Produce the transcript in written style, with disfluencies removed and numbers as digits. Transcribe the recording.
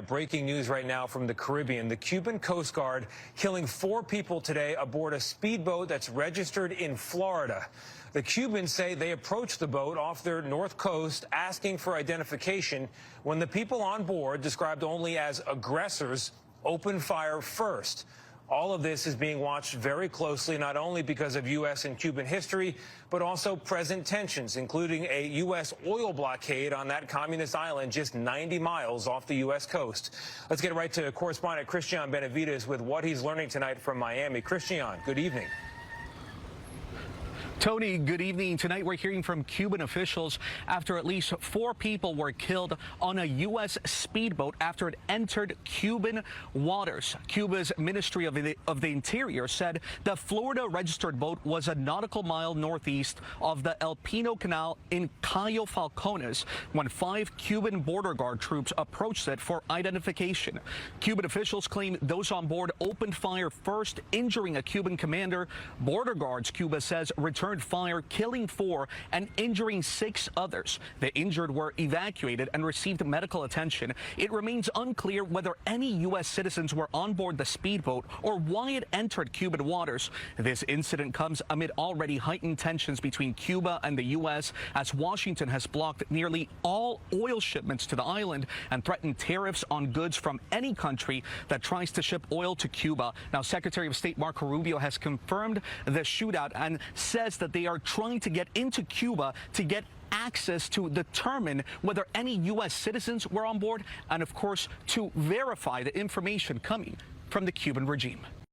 breaking news right now from the Caribbean. The Cuban Coast Guard killing 4 people today aboard a speedboat that's registered in Florida. The Cubans say they approached the boat off their north coast asking for identification when the people on board, described only as aggressors, opened fire first. All of this is being watched very closely, not only because of U.S. and Cuban history, but also present tensions, including a U.S. oil blockade on that communist island just 90 miles off the U.S. coast. Let's get right to correspondent Christian Benavides with what he's learning tonight from Miami. Christian, good evening. Tony, good evening. Tonight we're hearing from Cuban officials after at least 4 people were killed on a U.S. speedboat after it entered Cuban waters. Cuba's Ministry of the Interior said the Florida-registered boat was a nautical mile northeast of the El Pino Canal in Cayo Falcones when 5 Cuban border guard troops approached it for identification. Cuban officials claim those on board opened fire first, injuring a Cuban commander. Border guards, Cuba says, returned fire, killing 4 and injuring 6 others. The injured were evacuated and received medical attention. It remains unclear whether any U.S. citizens were on board the speedboat or why it entered Cuban waters. This incident comes amid already heightened tensions between Cuba and the U.S. as Washington has blocked nearly all oil shipments to the island and threatened tariffs on goods from any country that tries to ship oil to Cuba. Now, Secretary of State Marco Rubio has confirmed the shootout and says that they are trying to get into Cuba to get access to determine whether any U.S. citizens were on board and, of course, to verify the information coming from the Cuban regime.